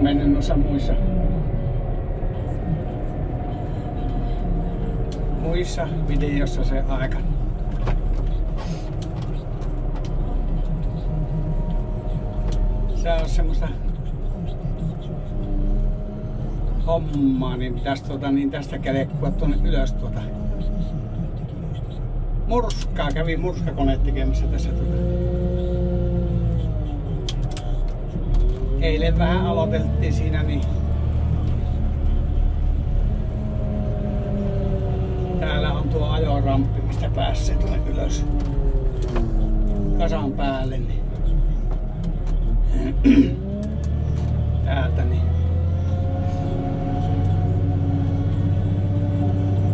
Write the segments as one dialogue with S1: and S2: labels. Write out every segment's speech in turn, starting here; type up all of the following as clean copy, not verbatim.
S1: mennyt noissa muissa videossa se aika. Se on semmoista hommaa, niin pitäisi tästä kelkkua tuonne ylös murskaa. Kävi murskakone tekemässä tässä Eilen vähän aloiteltiin siinä, niin täällä on tuo ajoramppi, mistä pääsee tuonne ylös kasan päälle. Niin täältä niin.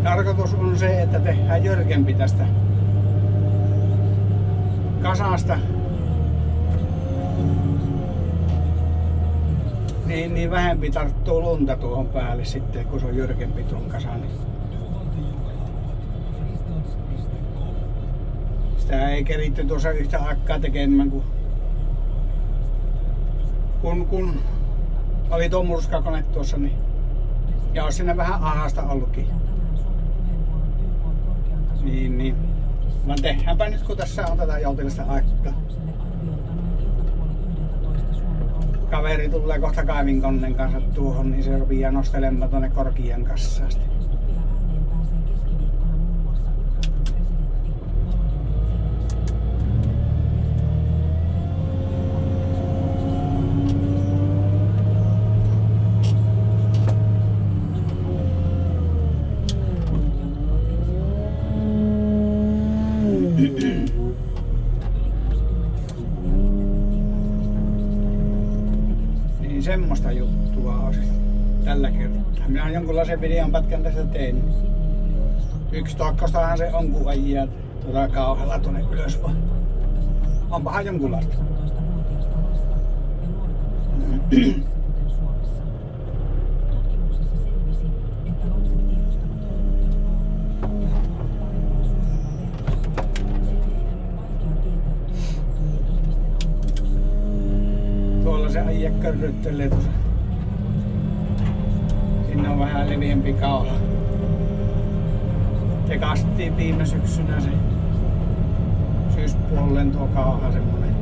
S1: Tarkoitus on se, että tehdään jyrkempi tästä kasasta. Niin vähempi tarttuu lunta tuohon päälle sitten, kun se on jyrkempi tuon kasan. Sitä ei keritty tuossa yhtä aikaa tekemään, kun oli tuo murskakone tuossa, niin ja olisi siinä vähän ahasta ollutkin. Niin. Vaan tehdäänpä nyt, kun tässä on tätä joutilasta aikaa. Kaveri tulee kohta kaivinkoneen kanssa tuohon, niin se rupeaa nostelemaan tuonne korkean kassasta. Niin semmoista juttua olisi tällä kertaa. Minä jonkunlaisen videon pätkän tästä tein. Yksi tokkostahan se on, kun ajaa kauhalla tuonne ylös vaan. Onpahan jonkunlaista. Tuolla se äijä körryttelee tuossa. Siinä on vähän leviämpi kauha. Se kastettiin viime syksynä se syyspuolelle tuo kauha semmonen.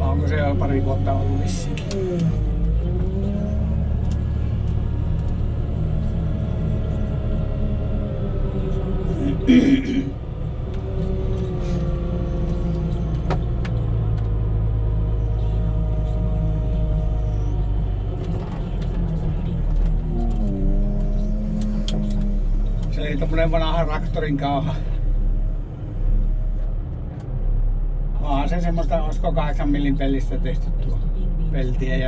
S1: Onko se jo pari vuotta ollut vissiin? Se oli tommonen vanha traktorin kauha. Vaan se semmoista, olisiko 8 millin pellistä tehty tuo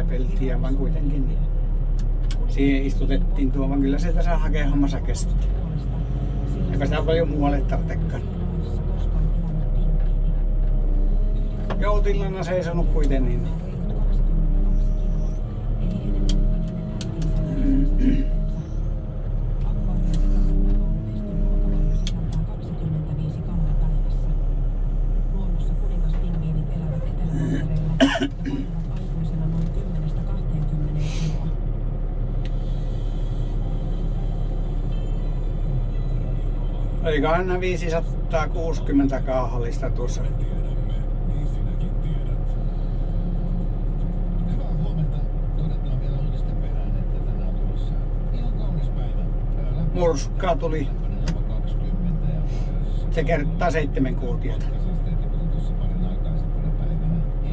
S1: peltiä, vaan kuitenkin. Niin. Siihen istutettiin tuo, vaan kyllä se tässä hakehommassa kestää. Eipä sitä paljon muualle tarvitsekaan. Joutilana seisonut kuitenkin. Olikohan nämä 560 kauhallista tuossa. Murskaa tuli. Se kertaa 7 kuutiota.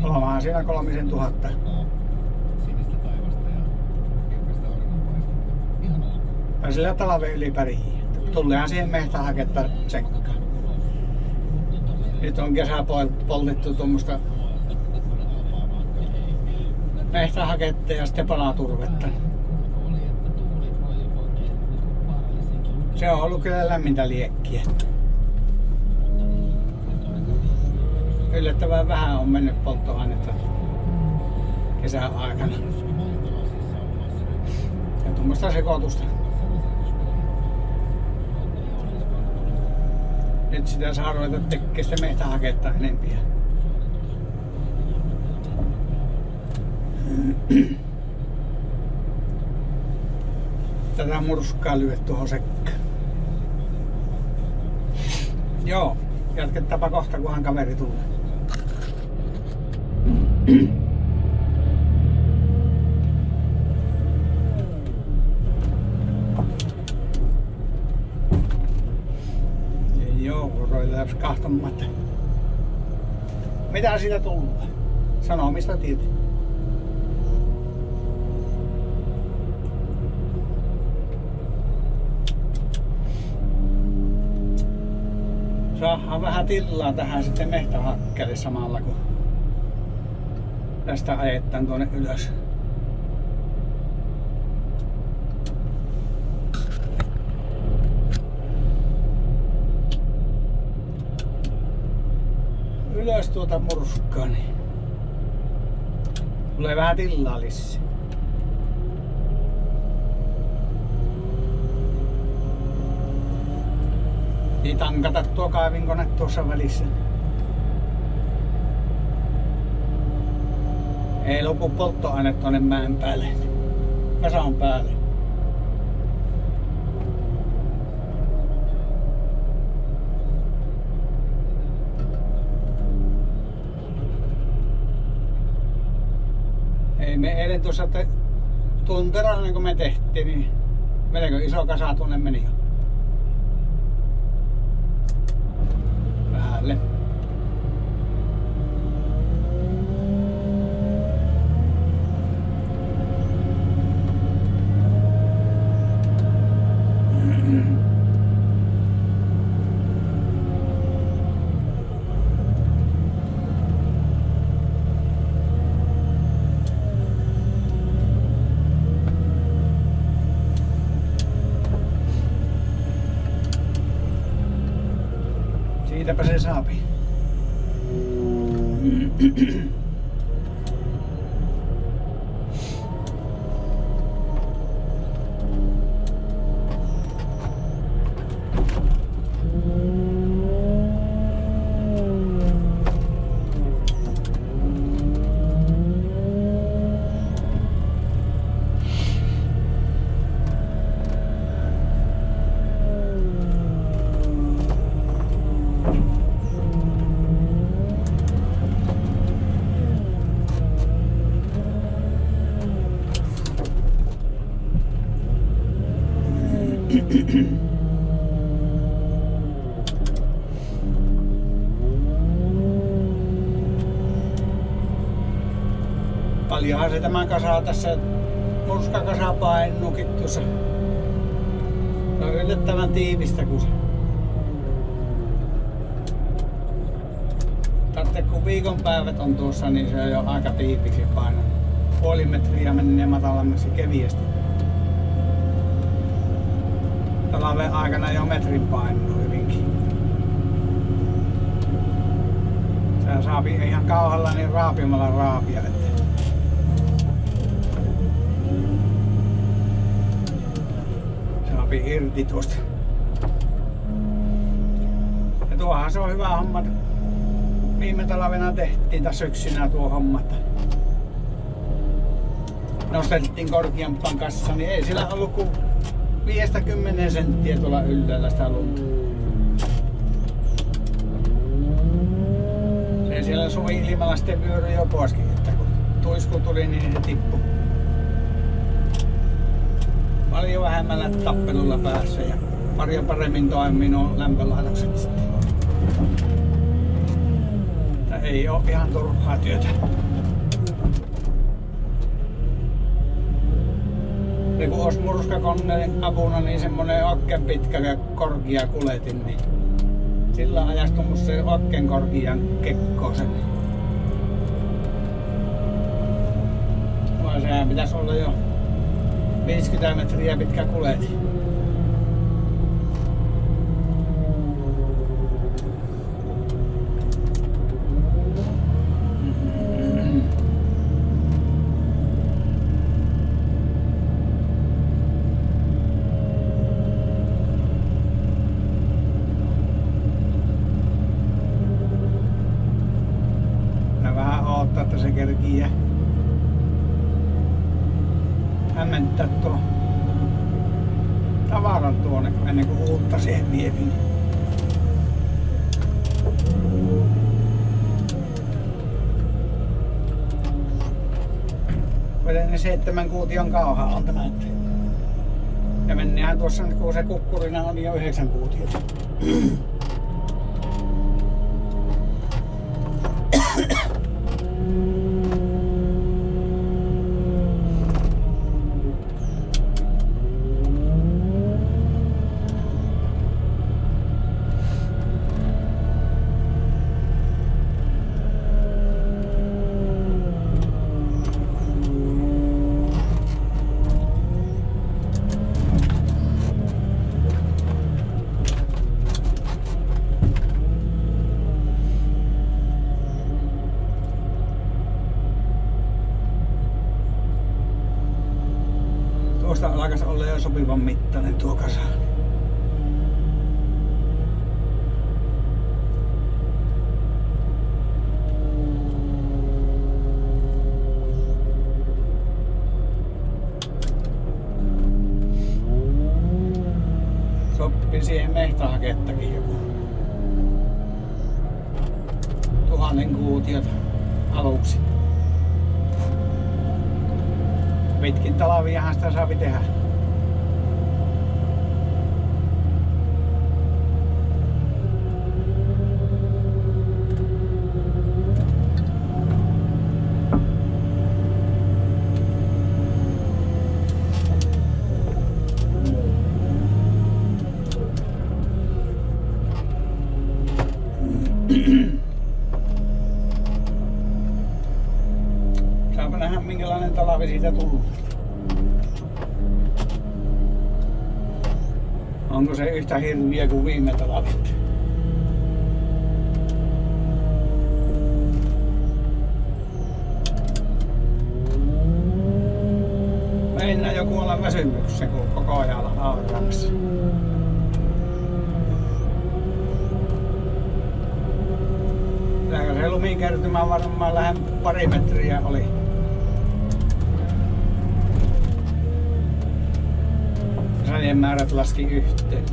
S1: Ollaan siinä 3000. Ja sillä talven yli pärjää. Tullehan siihen metsähaketta tsekkaan. Nyt on kesä poltettu tuommoista metsähaketta ja sitten palaturvetta. Se on ollut kyllä lämmintä liekkiä. Yllättävän vähän on mennyt polttoainetta kesän aikana. Ja tuommoista sekoitusta. Nyt sitä saa ruveta tekemään sitä metsähaketta enempiä. Tätä murskkaa lyö tuohon sekkään. Joo, jatketaanpa kohta kunhan kaveri tulee. Joo, roillaan kahtomaan. Mitä siitä tulee? Sanomista tietysti. Saadaan vähän tilaa tähän sitten metsähakkeelle samalla kun tästä ajetaan tuonne ylös. Ylös tuota murskkaa, niin tulee vähän tilaa lisää. Ei tankata tuo kaivinkone tuossa välissä. Ei lopu polttoaine tuonne mäen päälle. Kasan päälle. Ei me eilen tuossa tunteralla kun me tehtiin, niin melko iso kasa tuonne meni jo. Päälle. Siitäpä se saapi. Paljonhan se tämä kasa tässä, murskakasa painuukin tuossa. Se on yllättävän tiivistä kun se. Tarvitse kun viikonpäivät on tuossa, niin se on jo aika tiiviksi painanut. Puoli metriä menee matalammaksi keviästi. Talven aikana jo metrin painuu hyvinkin. Sehän saapi ihan kauhalla niin raapimalla raapia. Saapi irti tuosta. Ja tuohan se on hyvä homma. Viime talvena tehtiin tässä syksynä tuo homma. Nostettiin korkeampaan kassa, niin ei sillä ollut kuin 5-10 senttiä tuolla ylhäällä sitä lunta. Se siellä suvi-ilmalla sitten vyöryi jo poiskin, että kun tuisku tuli niin se tippui. Paljon vähemmällä tappelulla päässä ja paljon paremmin toimii nuo lämpölaitokset sitten. Että ei oo ihan turhaa työtä. Ja kun olisi murskakoneen apuna, niin semmonen okken pitkä ja korkea kuljetin, niin sillä ajasi tuommoisen okken korkean kekkoosen. Vaan sehän pitäisi olla jo 50 metriä pitkä kuljetin. ne kerkii ja hämmentää tuo tavaran tuonne ennen kuin uutta siihen vievin. Ne 7 kuution kauha on tämä. Ja mennään tuossa, kun se kukkurina on jo 9 kuutiota. Tuosta alkaisi olla jo sopivan mittainen tuo kasa. Sopii siihen mehtähakettakin joku 1000 kuutiota aluksi. Pitkin talviahan sitä saa tehdä. Saapa nähdä minkälainen talvi siitä tullut. Onko se yhtä hirviä kuin viime talvit? Meinaa joku olla väsymyksessä, kun koko ajan auraamassa. Se lumikertymä varmaan lähes 2 metriä oli. Sadien määrät laski yhteen.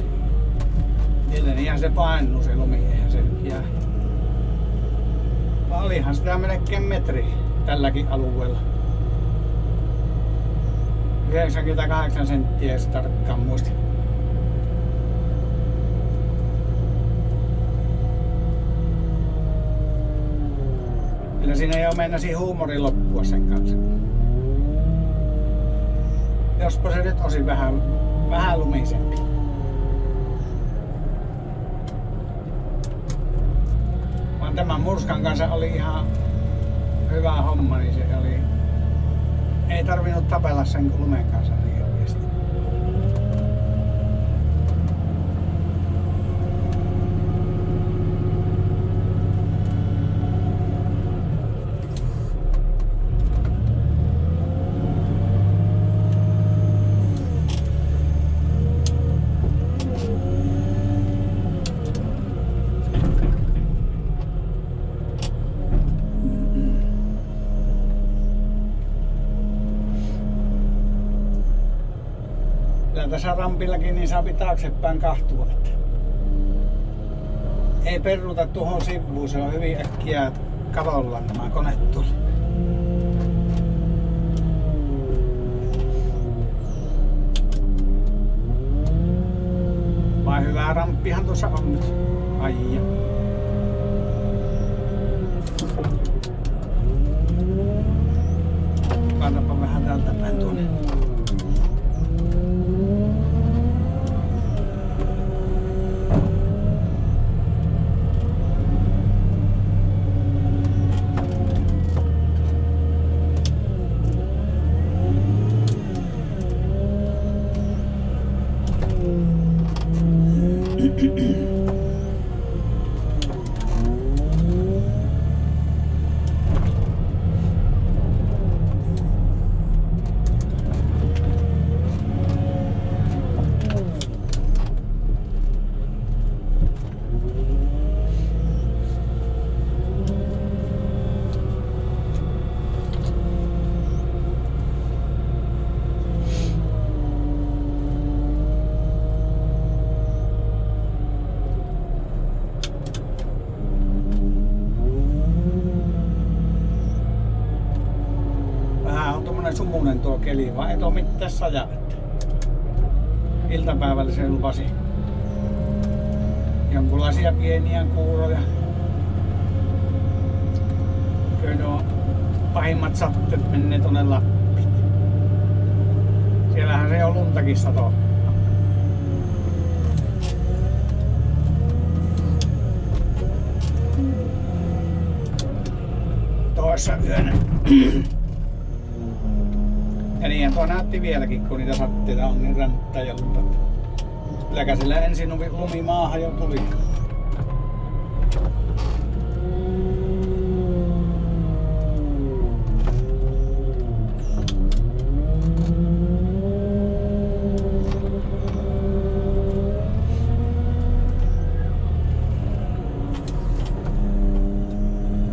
S1: Niinhän se painuu se lumi, eihän se nyt jää. Olihan sitä melkein metri tälläkin alueella. 98 senttiä, jos tarkkaan muistin. Kyllä siinä jo meinasi huumori loppua sen kanssa. Jospa se nyt olisi vähän lumisempi. Vaan tämän murskan kanssa oli ihan hyvä homma, niin se oli... Ei tarvinnut tapella sen lumen kanssa niin oikeesti. Tässä rampillakin niin saa taaksepäin kahtua. Ei peruuta tuohon sivuun, se on hyvin äkkiä katolla nämä koneet tuolla. Vai hyvä ramppihan tuossa on nyt. Aija. Kannapa vähän täältä päin tuonne. sumunen tuo keli, vaan et oo mitään sajavetta. Iltapäivällä se lupasi jonkunlaisia pieniä kuuroja. Kyllä nuo pahimmat satteet menee tonne Lappiin. Siellähän se on luntakin sato. Toissa yönä. Ja niin tuo näytti vieläkin, kun niitä satteita on niin ränttää ja lunta. Kylläkä sillä ensin lumi maahan jo tuli.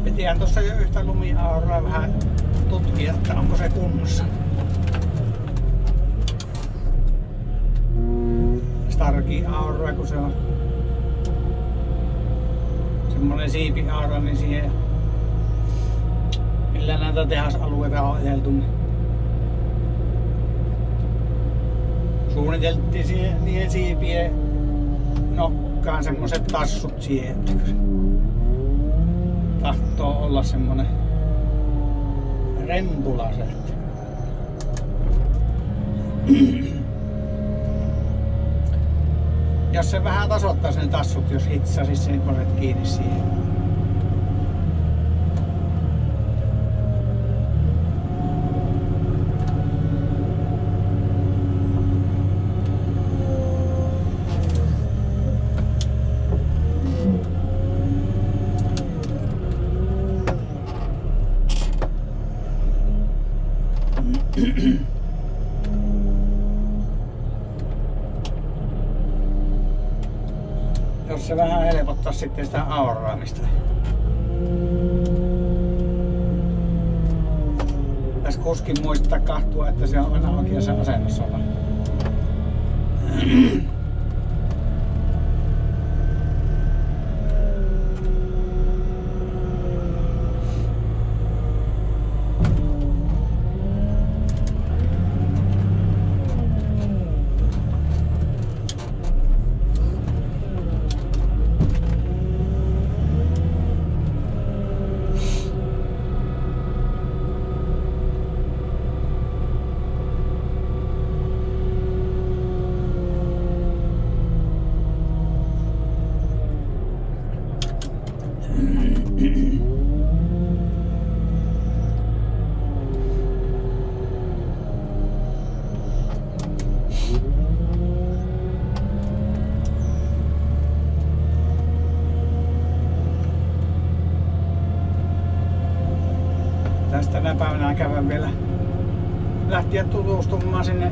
S1: Pitihän tuossa jo yhtä lumiauraa vähän tutkia, että onko se kunnossa. Starkey-aura, kun se on semmonen siipiaura, niin siihen millä näitä tehasalueita on ajeltu, niin suunniteltiin siihen, niiden siipien nokkaan semmoset tassut siihen, että tahtoo olla semmonen rempula se. Jos se vähän tasoittaisi ne tassut, jos hitsaisi semmoset kiinni siihen. Jos se vähän helpottaa sitten sitä auraamista. Tässä kuskin muistaa kahtua, että se on aina oikeassa asennossa. Tästä tänä päivänä käydään vielä lähteä tutustumaan sinne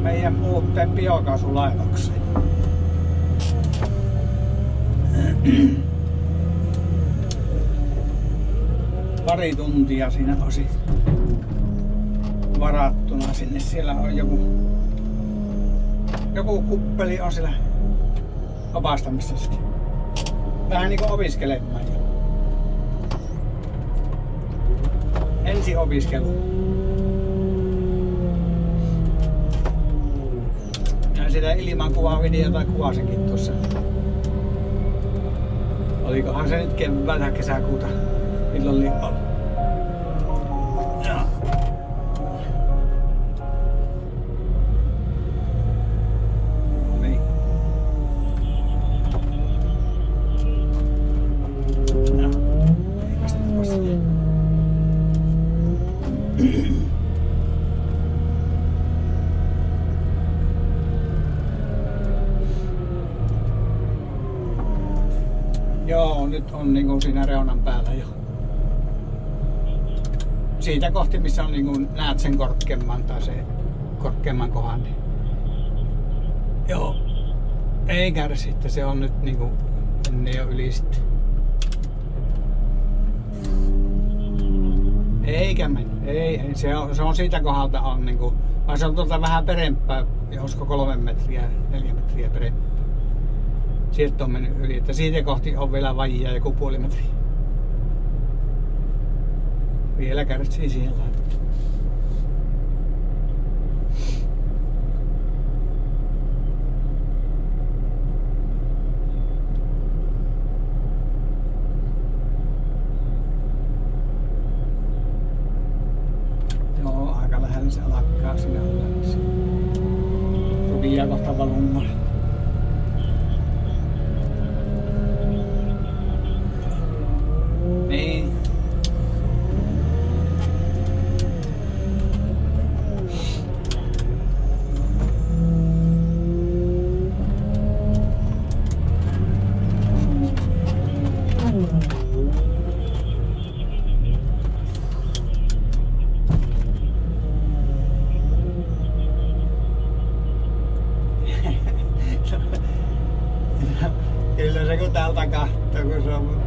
S1: meidän uuteen biokaasulaitokseen. Pari tuntia siinä osi varattuna sinne. Siellä on joku kuppeli on siellä opastamassa sitä. Vähän niinku opiskelemaan. Ensi opiskelu. Ja sitä ilmankuvavideota kuvasinkin tuossa. Olikohan se nyt keväällä kesäkuuta, milloin oli ollut. Ja. Niin. Ja. Eipäs nyt vasta. Joo, nyt on niinku siinä reunan päällä jo. Siitä kohti, missä on niinku, näet sen korkeamman tai se korkeamman kohan. Niin. Joo, ei kärsi, että se on nyt niinku, menee jo yli sitten. Eikä mennyt, ei. Se on siitä kohdalta on niinku, vaan se on tuolta vähän perempää, olisiko 3 metriä, 4 metriä perempää. Sieltä on mennyt yli, että siitä kohti on vielä vajia joku puoli metriä. Vielä kärsii siihen laittaa. se alkaa sinne alla. Rupeaa kohta valumaan. Niin. Kyllä se kun täältä kahtoo, kun se on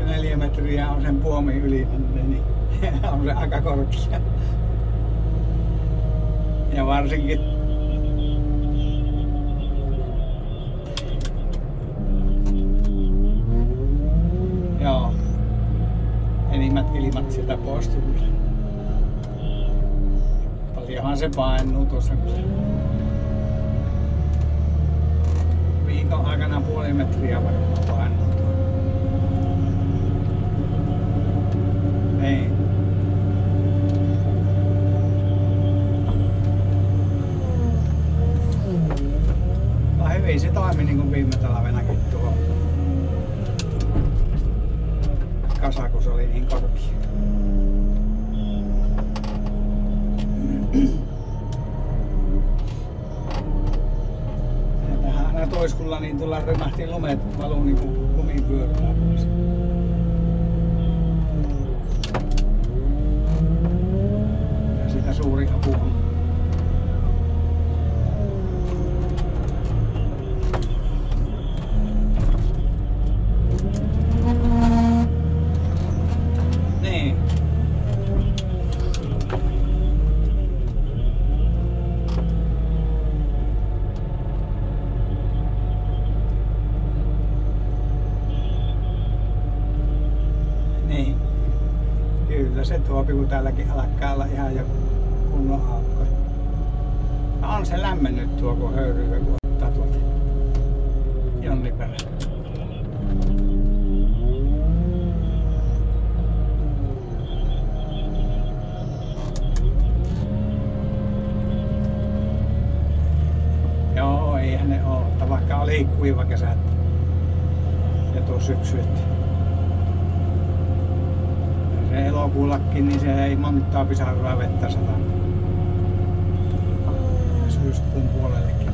S1: 4 metriä on sen puomin yli, niin on se aika korkea. Ja varsinkin joo, enimmät ilmat sieltä poistuu. Paljonhan se painuu tuossa. Viikon aikana 0,5 metriä varmaan painuu. Niin. Hyvin se toimi niin kuin viime talvenakin tuo kasa, kun se oli niin korkea. Aina toiskulla niin tulla rymähti lumet valuu niin kuin lumipyörää pois. Ja siitä suuri apu on. Niin. Niin. Kyllä se tuopi, kun täälläkin alkaa olla ihan jo kunnon aukko. On se lämmennyt tuo, kun höyryy, kun ottaa tuolta jonnin verran. Joo, eihän ne oo, vaikka oli kuiva kesä ja tuo syksy. Se elokuullakin, niin se ei montaa pisaraa vettä sataa. Syyskuun puolellekin.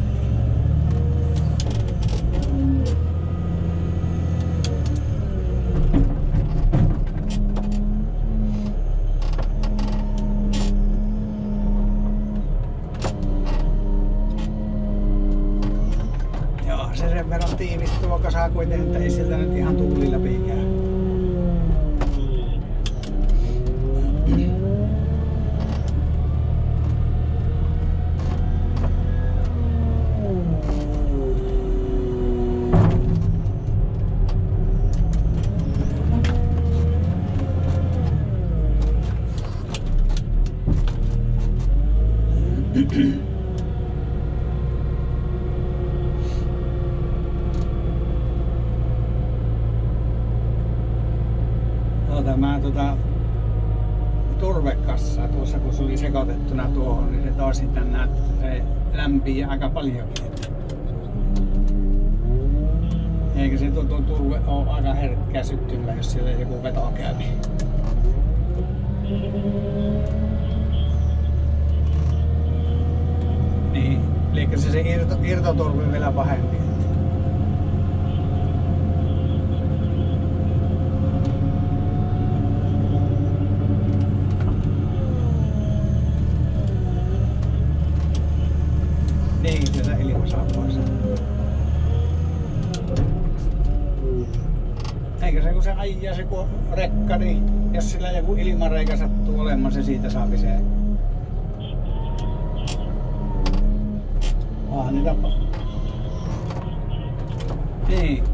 S1: Joo, se sen verran tiivistyy kasa kuitenkin, että ei sieltä nyt ihan tuuli läpi käy. Mä turvekassaa tuossa, kun se oli sekoitettuna tuohon, niin se toisin tänne, että se lämpii aika paljonkin. Eikä se tuo turve ole aika herkkää syttymällä, jos siellä joku veto käy. Niin, eli se irtoturve vielä pahempi. Niin, sieltä ilma saa pois. Eikä se kun se ajaa se kun rekka, niin jos sillä joku ilmareikä sattuu olemaan, se siitä saa pisee. Niitä niin.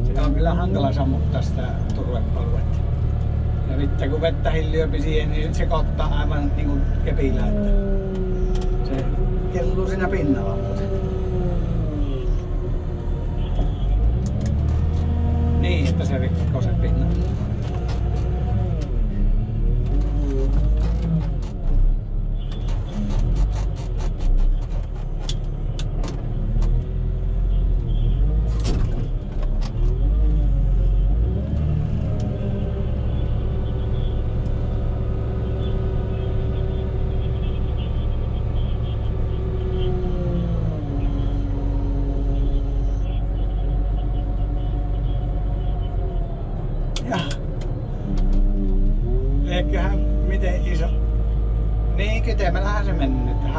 S1: Se on kyllä hankala sammuttaa sitä turvepalvetta. Ja vittä kun vettä hiljööpi siihen, niin se sekoittaa aivan niinku kepillä, että se kelluu siinä pinnalla muuten. Niin, että se rikkoo sen pinnan.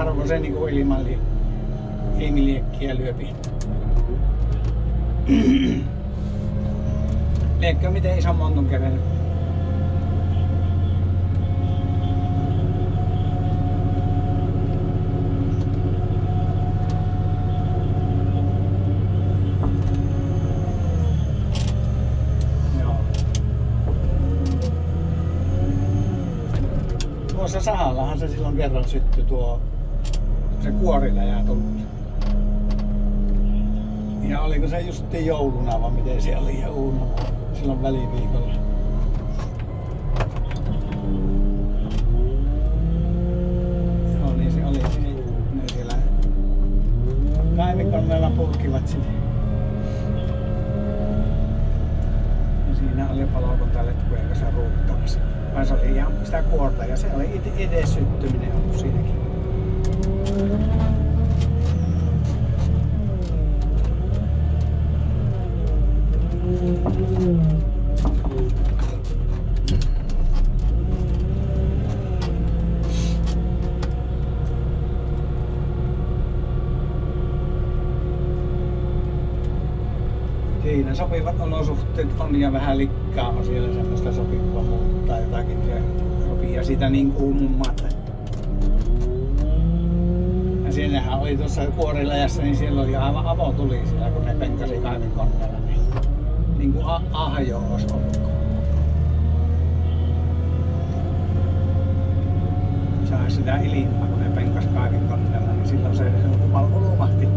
S1: harvoin se niinku ilmaliekkiä lyöpi. Liekkö miten iso montun kevennyt? Tuossa sahallahan se silloin kerran syttyi se kuoriläjä tullut. Ja oliko se justiin jouluna vai miten se oli jouluna silloin väliviikolla. Joo niin se oli. Ne siellä kaivinkoneella purkivat sitä. Ja siinä oli palokuntaletkuja kanssa ruuttamassa. Vai se oli ihan sitä kuorta ja se oli itse syttyminen ollut siinäkin. Siinä sopivat olosuhteet on ja vähän likkaa on siellä semmoista sopivaa muuttaa jotakin se sopii ja sitä niin kuumummaa. Ja siellähän oli tuossa kuoriläjässä, niin siellä oli aivan avotuli siellä kun ne penkasi kaivinkoneella. Niin kuin ahjo olisi ollut. Sai sitä ilmaa kun ne penkasi kaivinkoneella, niin silloin se ulumahti.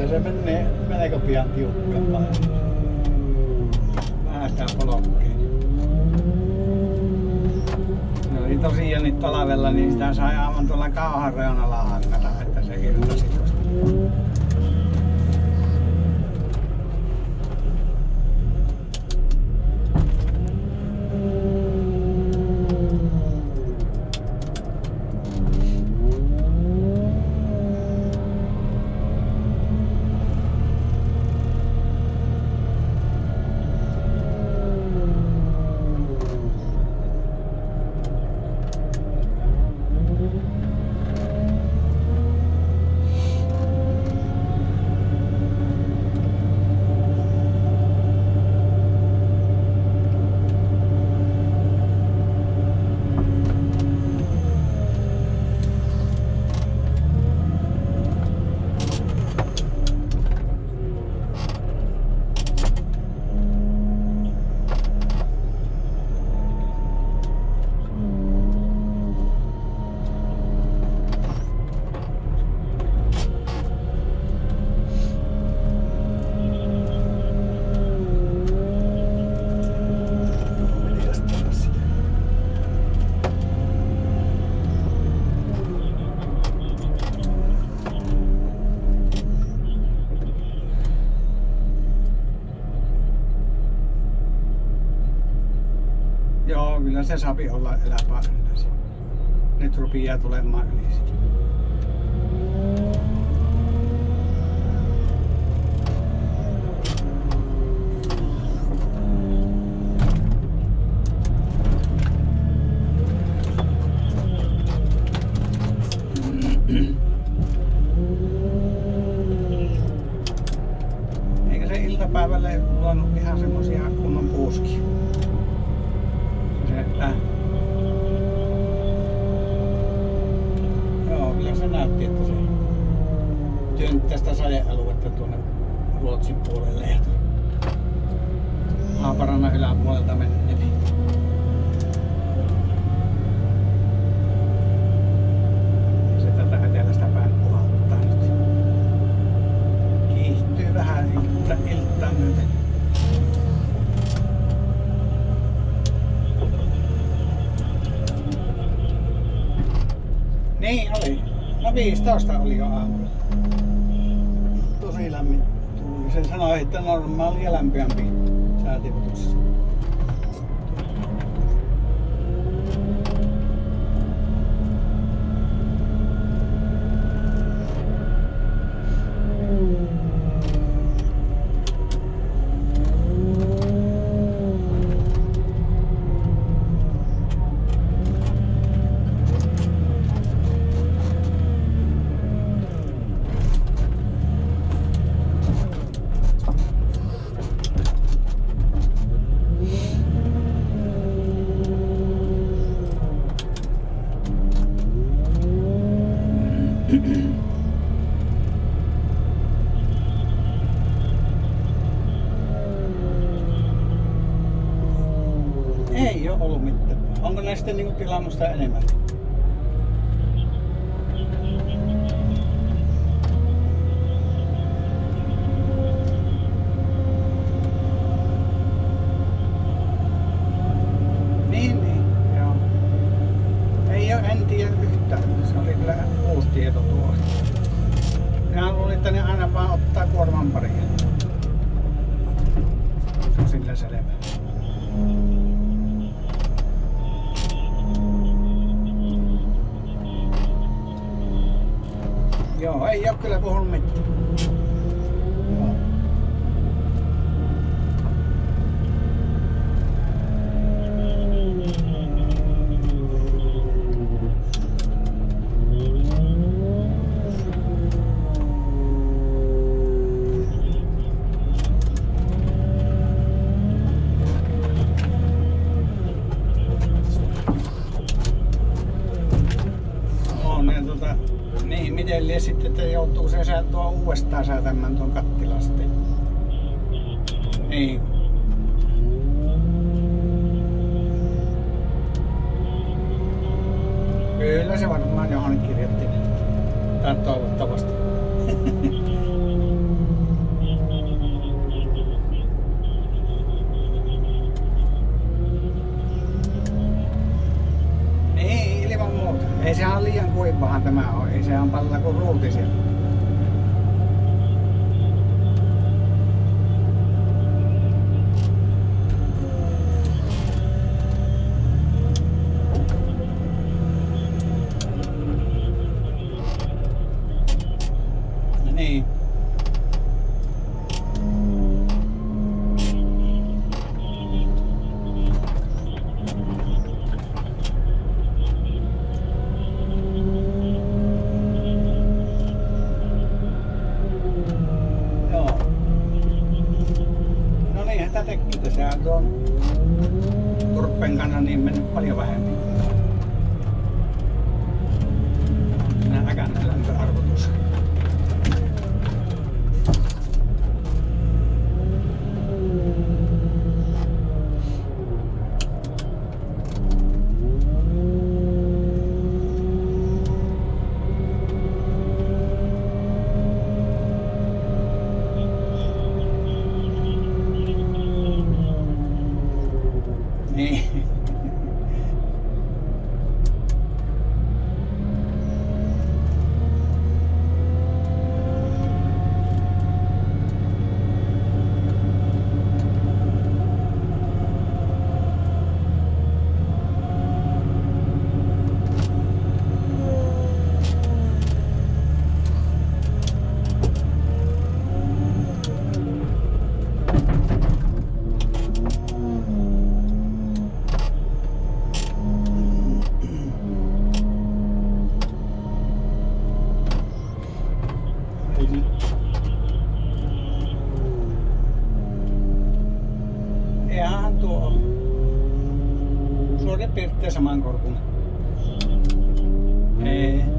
S1: Se menee melko pian tiukkempaan. Vähän sitä polokkeja. No niin tosiaan nyt talvella niin sitä sai aivan tuolla kauhan reunalla hakata, että se irtasi tuosta. Joo, kyllä se saapi olla eläpäinäsi. Nyt rupeaa tulemaan yli sitä. Eikä se iltapäivälle luonut ihan semmosia kunnon puuskia. Joo, kyllä se näytti, että se työntti sitä sadealuetta tuonne Ruotsin puolelle ja Haaparannan yläpuolelta mennä. Se tätä etelästä päin puhaltaa nyt. Kiihtyy vähän iltaan myöten. Niin oli. No 15 oli jo aamulla. Tosi lämmin tuuli. Se sanoi, että normaalia lämpimämpi säätiputuksessa. Ei oo ollut mitään. Onko ne sitten niinku tilannut sitä enemmän? Niin, joo. Ei oo, en tiedä yhtään. Se oli kyllä uusi tieto tuo. Minä luulin, että ne aina vaan ottaa kuorman pariin. Se on sillä selvä. Joo, ei oo kyllä puhunut mitään. Joo. Niin, miten lie sitten, että joutuu se tuo uudestaan säätämään tuon kattilasta. Niin. Kyllä se varmaan johonkin kirjoitti. Tai toivottavasti. Ei se on liian kuivahan tämä on, ei se on paljon kuin ruuti siellä. Niin. Sehän tuon turpeen kanssa niin mennyt paljon vähemmän. Siinä äkäinen lämpöarvotus. Niin. tuo on suurin piirtein samankorkuinen. Ei.